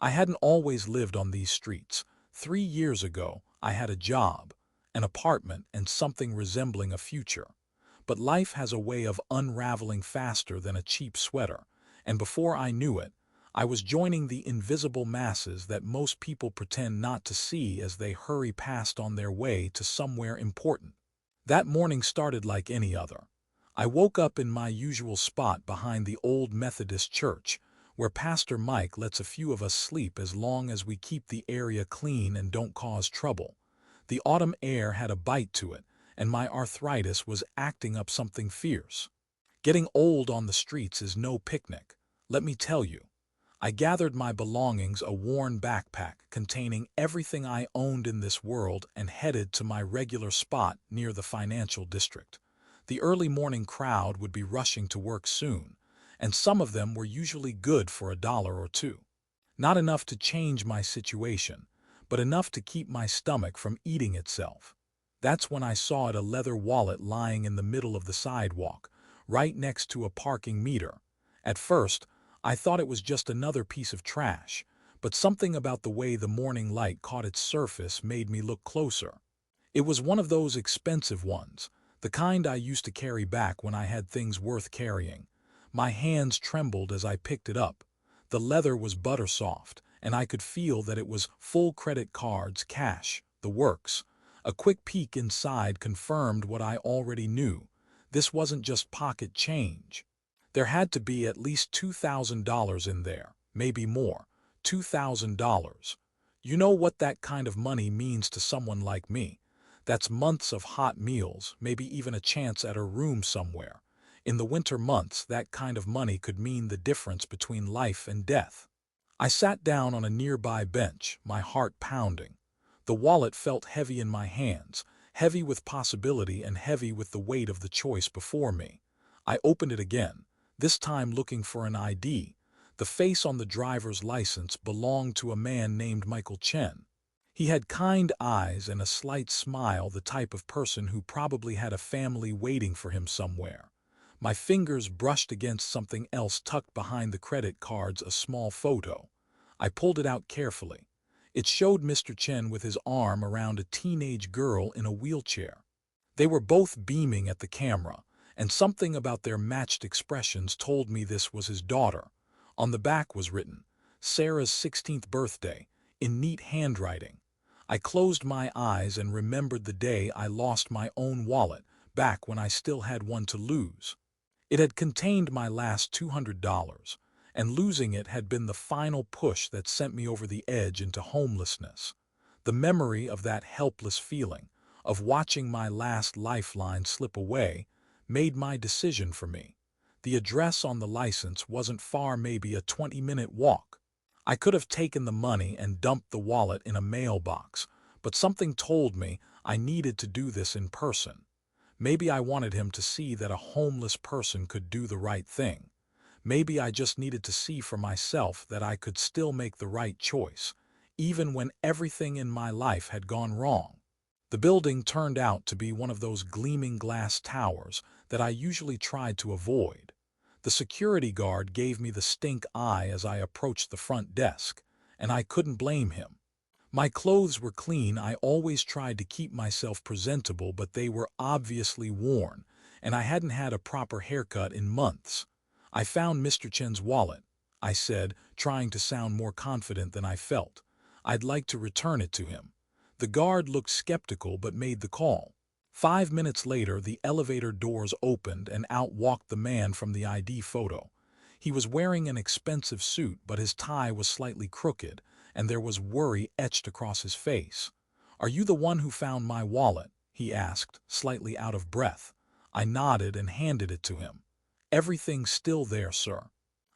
I hadn't always lived on these streets. 3 years ago, I had a job, an apartment, and something resembling a future. But life has a way of unraveling faster than a cheap sweater, and before I knew it, I was joining the invisible masses that most people pretend not to see as they hurry past on their way to somewhere important. That morning started like any other. I woke up in my usual spot behind the old Methodist church, where Pastor Mike lets a few of us sleep as long as we keep the area clean and don't cause trouble. The autumn air had a bite to it, and my arthritis was acting up something fierce. Getting old on the streets is no picnic, let me tell you. I gathered my belongings, a worn backpack containing everything I owned in this world, and headed to my regular spot near the financial district. The early morning crowd would be rushing to work soon, and some of them were usually good for $1 or $2. Not enough to change my situation, but enough to keep my stomach from eating itself. That's when I saw a leather wallet lying in the middle of the sidewalk, right next to a parking meter. At first, I thought it was just another piece of trash, but something about the way the morning light caught its surface made me look closer. It was one of those expensive ones, the kind I used to carry back when I had things worth carrying. My hands trembled as I picked it up. The leather was butter soft, and I could feel that it was full: credit cards, cash, the works. A quick peek inside confirmed what I already knew. This wasn't just pocket change. There had to be at least $2,000 in there, maybe more. $2,000. You know what that kind of money means to someone like me. That's months of hot meals, maybe even a chance at a room somewhere. In the winter months, that kind of money could mean the difference between life and death. I sat down on a nearby bench, my heart pounding. The wallet felt heavy in my hands, heavy with possibility and heavy with the weight of the choice before me. I opened it again, this time looking for an ID. The face on the driver's license belonged to a man named Michael Chen. He had kind eyes and a slight smile, the type of person who probably had a family waiting for him somewhere. My fingers brushed against something else tucked behind the credit cards, a small photo. I pulled it out carefully. It showed Mr. Chen with his arm around a teenage girl in a wheelchair. They were both beaming at the camera, and something about their matched expressions told me this was his daughter. On the back was written, "Sarah's 16th birthday," in neat handwriting. I closed my eyes and remembered the day I lost my own wallet, back when I still had one to lose. It had contained my last $200, and losing it had been the final push that sent me over the edge into homelessness. The memory of that helpless feeling, of watching my last lifeline slip away, made my decision for me. The address on the license wasn't far, maybe a 20-minute walk. I could have taken the money and dumped the wallet in a mailbox, but something told me I needed to do this in person. Maybe I wanted him to see that a homeless person could do the right thing. Maybe I just needed to see for myself that I could still make the right choice, even when everything in my life had gone wrong. The building turned out to be one of those gleaming glass towers that I usually tried to avoid. The security guard gave me the stink eye as I approached the front desk, and I couldn't blame him. My clothes were clean. I always tried to keep myself presentable, but they were obviously worn, and I hadn't had a proper haircut in months. "I found Mr. Chen's wallet," I said, trying to sound more confident than I felt. "I'd like to return it to him." The guard looked skeptical but made the call. 5 minutes later, the elevator doors opened and out walked the man from the ID photo. He was wearing an expensive suit, but his tie was slightly crooked, and there was worry etched across his face. "Are you the one who found my wallet?" he asked, slightly out of breath. I nodded and handed it to him. "Everything's still there, sir."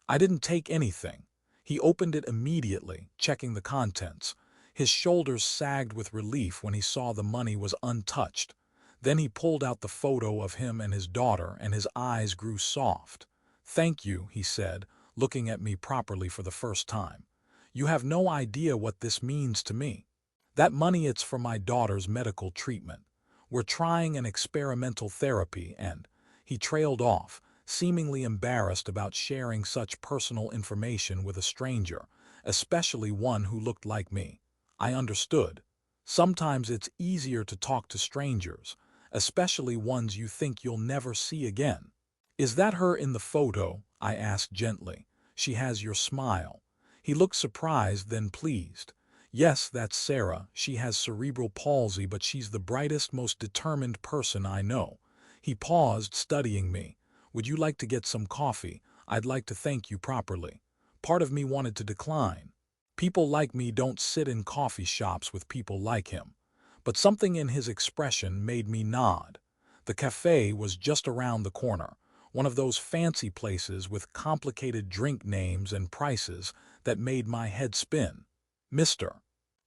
"I didn't take anything." He opened it immediately, checking the contents. His shoulders sagged with relief when he saw the money was untouched. Then he pulled out the photo of him and his daughter, and his eyes grew soft. "Thank you," he said, looking at me properly for the first time. "You have no idea what this means to me. That money, it's for my daughter's medical treatment. We're trying an experimental therapy and—" He trailed off, seemingly embarrassed about sharing such personal information with a stranger, especially one who looked like me. I understood. Sometimes it's easier to talk to strangers, especially ones you think you'll never see again. "Is that her in the photo?" I asked gently. "She has your smile." He looked surprised, then pleased. "Yes, that's Sarah. She has cerebral palsy, but she's the brightest, most determined person I know." He paused, studying me. "Would you like to get some coffee? I'd like to thank you properly." Part of me wanted to decline. People like me don't sit in coffee shops with people like him. But something in his expression made me nod. The cafe was just around the corner, one of those fancy places with complicated drink names and prices that made my head spin. "Mr.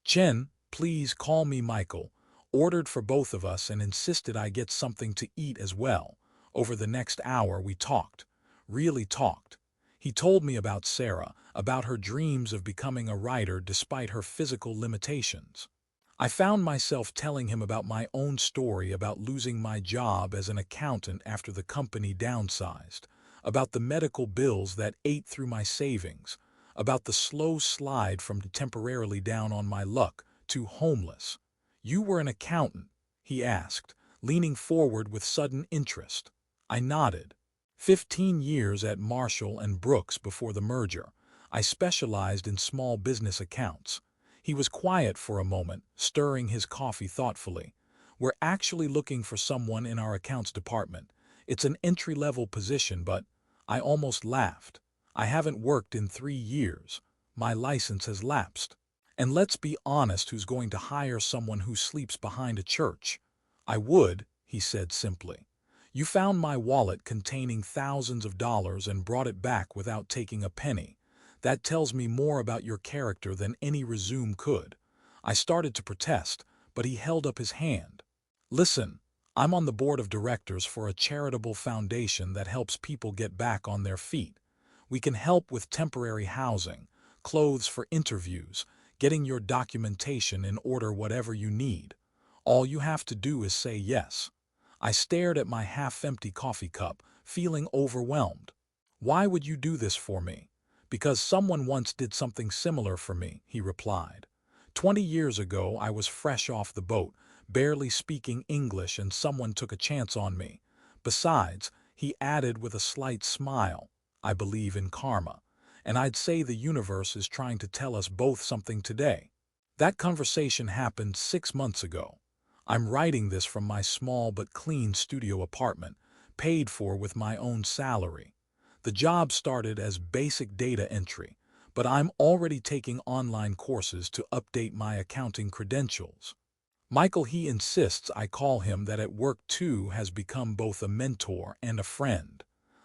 Chen, please call me Michael," ordered for both of us and insisted I get something to eat as well. Over the next hour we talked. Really talked. He told me about Sarah, about her dreams of becoming a writer despite her physical limitations. I found myself telling him about my own story, about losing my job as an accountant after the company downsized, about the medical bills that ate through my savings, about the slow slide from temporarily down on my luck to homeless. "You were an accountant?" he asked, leaning forward with sudden interest. I nodded. 15 years at Marshall and Brooks before the merger. I specialized in small business accounts. He was quiet for a moment, stirring his coffee thoughtfully. "We're actually looking for someone in our accounts department. It's an entry-level position, but..." I almost laughed. "I haven't worked in 3 years. My license has lapsed. And let's be honest, who's going to hire someone who sleeps behind a church?" "I would," he said simply. "You found my wallet containing thousands of dollars and brought it back without taking a penny. That tells me more about your character than any resume could." I started to protest, but he held up his hand. "Listen, I'm on the board of directors for a charitable foundation that helps people get back on their feet. We can help with temporary housing, clothes for interviews, getting your documentation in order, whatever you need. All you have to do is say yes." I stared at my half-empty coffee cup, feeling overwhelmed. "Why would you do this for me?" "Because someone once did something similar for me," he replied. 20 years ago, I was fresh off the boat, barely speaking English, and someone took a chance on me. Besides, he added with a slight smile, "I believe in karma. And I'd say the universe is trying to tell us both something today." That conversation happened 6 months ago. I'm writing this from my small but clean studio apartment, paid for with my own salary. The job started as basic data entry, but I'm already taking online courses to update my accounting credentials. Michael, he insists I call him that at work too, has become both a mentor and a friend.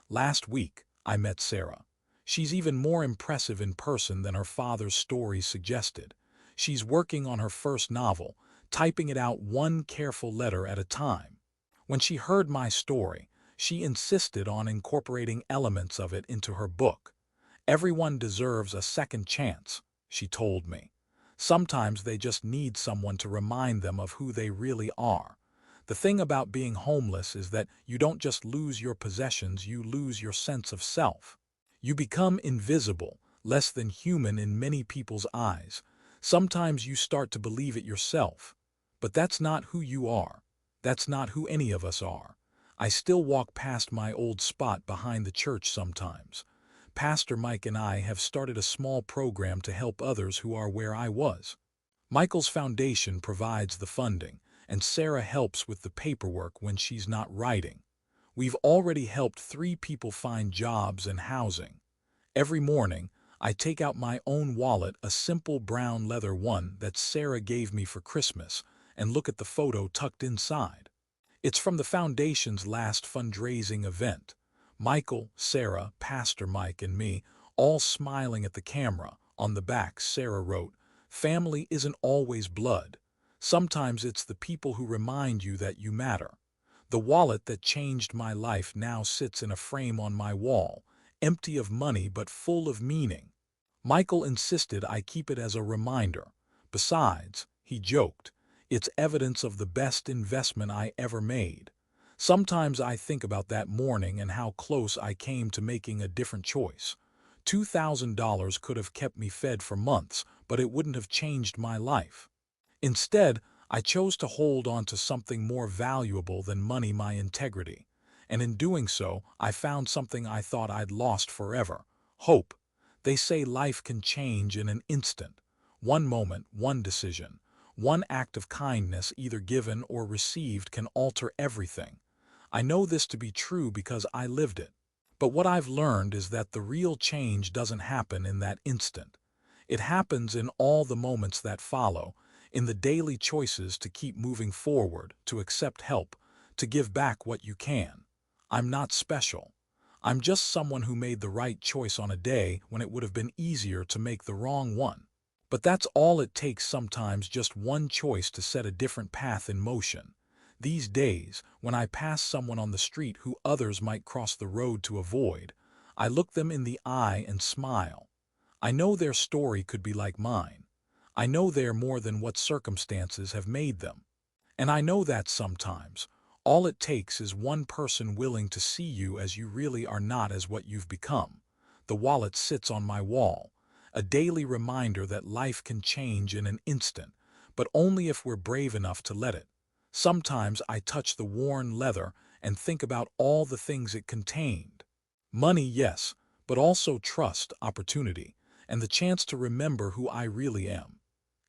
Last week, I met Sarah. She's even more impressive in person than her father's stories suggested. She's working on her first novel, typing it out one careful letter at a time. When she heard my story, she insisted on incorporating elements of it into her book. "Everyone deserves a second chance," she told me. "Sometimes they just need someone to remind them of who they really are." The thing about being homeless is that you don't just lose your possessions, you lose your sense of self. You become invisible, less than human in many people's eyes. Sometimes you start to believe it yourself. But that's not who you are. That's not who any of us are. I still walk past my old spot behind the church sometimes. Pastor Mike and I have started a small program to help others who are where I was. Michael's foundation provides the funding, and Sarah helps with the paperwork when she's not writing. We've already helped 3 people find jobs and housing. Every morning, I take out my own wallet, a simple brown leather one that Sarah gave me for Christmas, and look at the photo tucked inside. It's from the foundation's last fundraising event. Michael, Sarah, Pastor Mike, and me, all smiling at the camera. On the back, Sarah wrote, "Family isn't always blood. Sometimes it's the people who remind you that you matter." The wallet that changed my life now sits in a frame on my wall, empty of money but full of meaning. Michael insisted I keep it as a reminder. Besides, he joked, "it's evidence of the best investment I ever made." Sometimes I think about that morning and how close I came to making a different choice. $2,000 could have kept me fed for months, but it wouldn't have changed my life. Instead, I chose to hold on to something more valuable than money, my integrity. And in doing so, I found something I thought I'd lost forever: hope. They say life can change in an instant. One moment, one decision, one act of kindness, either given or received, can alter everything. I know this to be true because I lived it. But what I've learned is that the real change doesn't happen in that instant. It happens in all the moments that follow, in the daily choices to keep moving forward, to accept help, to give back what you can. I'm not special. I'm just someone who made the right choice on a day when it would have been easier to make the wrong one. But that's all it takes, sometimes just one choice to set a different path in motion. These days, when I pass someone on the street who others might cross the road to avoid, I look them in the eye and smile. I know their story could be like mine. I know they're more than what circumstances have made them. And I know that sometimes all it takes is one person willing to see you as you really are, not as what you've become. The wallet sits on my wall, a daily reminder that life can change in an instant, but only if we're brave enough to let it. Sometimes I touch the worn leather and think about all the things it contained. Money, yes, but also trust, opportunity, and the chance to remember who I really am.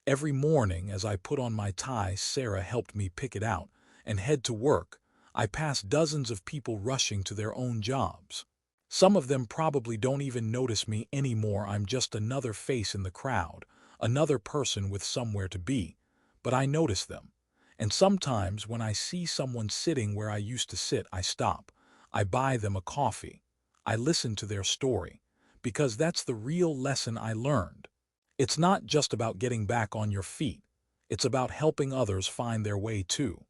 Every morning as I put on my tie, Sarah helped me pick it out, and head to work, I pass dozens of people rushing to their own jobs. Some of them probably don't even notice me anymore. I'm just another face in the crowd, another person with somewhere to be. But I notice them. And sometimes when I see someone sitting where I used to sit, I stop. I buy them a coffee. I listen to their story. Because that's the real lesson I learned. It's not just about getting back on your feet. It's about helping others find their way too.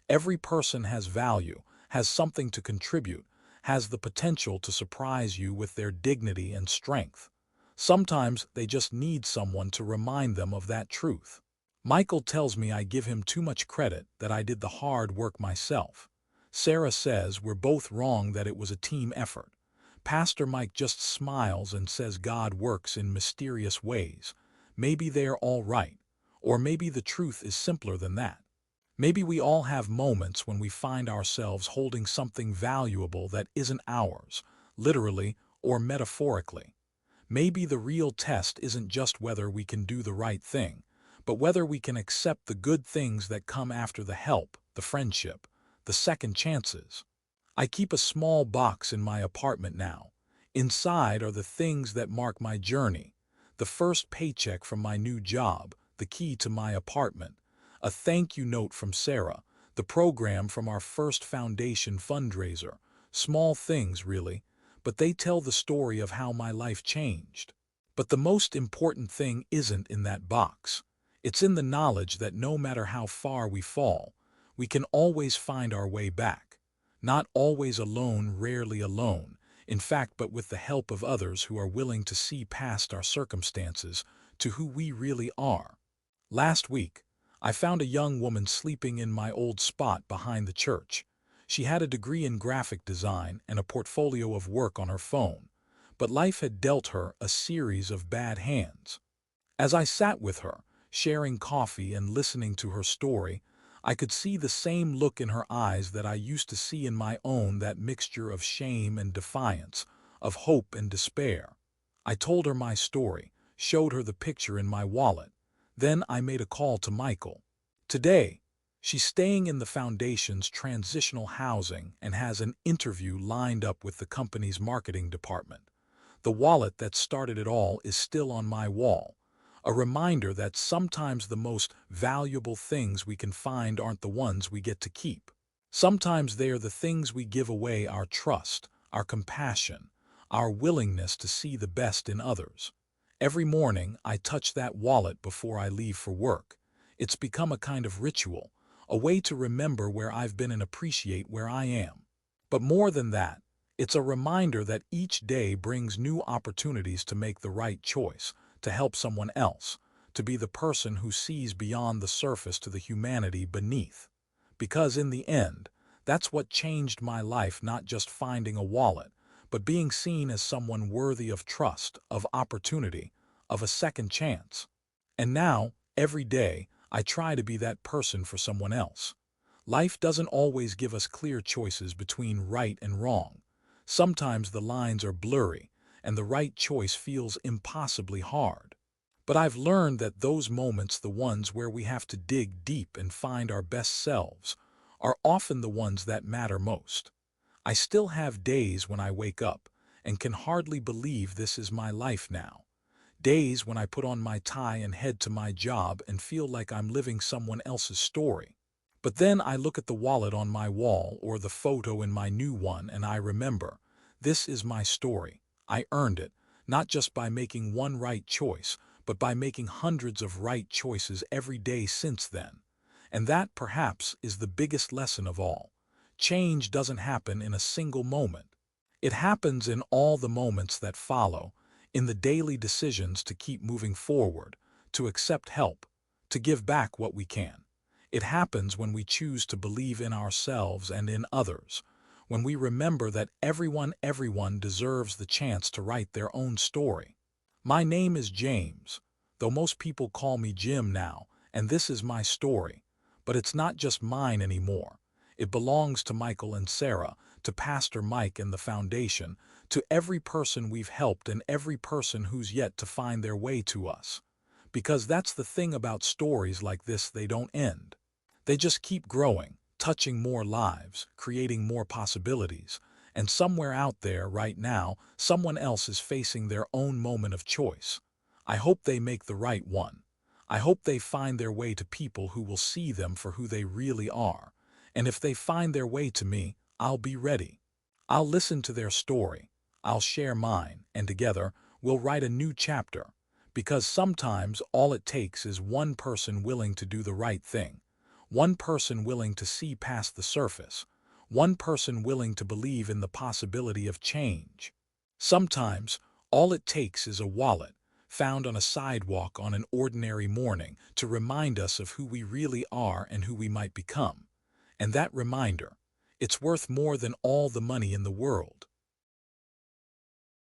Every person has value, has something to contribute, has the potential to surprise you with their dignity and strength. Sometimes they just need someone to remind them of that truth. Michael tells me I give him too much credit, that I did the hard work myself. Sarah says we're both wrong, that it was a team effort. Pastor Mike just smiles and says God works in mysterious ways. Maybe they're all right. Or maybe the truth is simpler than that. Maybe we all have moments when we find ourselves holding something valuable that isn't ours, literally or metaphorically. Maybe the real test isn't just whether we can do the right thing, but whether we can accept the good things that come after: the help, the friendship, the second chances. I keep a small box in my apartment now. Inside are the things that mark my journey: the first paycheck from my new job, the key to my apartment, a thank you note from Sarah, the program from our first foundation fundraiser. Small things, really, but they tell the story of how my life changed. But the most important thing isn't in that box. It's in the knowledge that no matter how far we fall, we can always find our way back. Not always alone, rarely alone, in fact, but with the help of others who are willing to see past our circumstances to who we really are. Last week, I found a young woman sleeping in my old spot behind the church. She had a degree in graphic design and a portfolio of work on her phone, but life had dealt her a series of bad hands. As I sat with her, sharing coffee and listening to her story, I could see the same look in her eyes that I used to see in my own, that mixture of shame and defiance, of hope and despair. I told her my story, showed her the picture in my wallet. Then I made a call to Michael. Today, she's staying in the foundation's transitional housing and has an interview lined up with the company's marketing department. The wallet that started it all is still on my wall, a reminder that sometimes the most valuable things we can find aren't the ones we get to keep. Sometimes they are the things we give away: our trust, our compassion, our willingness to see the best in others. Every morning I touch that wallet before I leave for work. It's become a kind of ritual, a way to remember where I've been and appreciate where I am. But more than that, it's a reminder that each day brings new opportunities to make the right choice, to help someone else, to be the person who sees beyond the surface to the humanity beneath. Because in the end, that's what changed my life: not just finding a wallet, but being seen as someone worthy of trust, of opportunity, of a second chance. And now, every day, I try to be that person for someone else. Life doesn't always give us clear choices between right and wrong. Sometimes the lines are blurry, and the right choice feels impossibly hard. But I've learned that those moments, the ones where we have to dig deep and find our best selves, are often the ones that matter most. I still have days when I wake up and can hardly believe this is my life now. Days when I put on my tie and head to my job and feel like I'm living someone else's story. But then I look at the wallet on my wall or the photo in my new one and I remember, this is my story. I earned it, not just by making one right choice, but by making hundreds of right choices every day since then. And that, perhaps, is the biggest lesson of all. Change doesn't happen in a single moment. It happens in all the moments that follow, in the daily decisions to keep moving forward, to accept help, to give back what we can. It happens when we choose to believe in ourselves and in others, when we remember that everyone deserves the chance to write their own story. My name is James, though most people call me Jim now, and this is my story. But it's not just mine anymore. It belongs to Michael and Sarah, to Pastor Mike and the Foundation, to every person we've helped and every person who's yet to find their way to us. Because that's the thing about stories like this, they don't end. They just keep growing, touching more lives, creating more possibilities, and somewhere out there right now, someone else is facing their own moment of choice. I hope they make the right one. I hope they find their way to people who will see them for who they really are. And if they find their way to me, I'll be ready. I'll listen to their story. I'll share mine, and together, we'll write a new chapter. Because sometimes all it takes is one person willing to do the right thing. One person willing to see past the surface. One person willing to believe in the possibility of change. Sometimes, all it takes is a wallet, found on a sidewalk on an ordinary morning, to remind us of who we really are and who we might become. And that reminder, it's worth more than all the money in the world.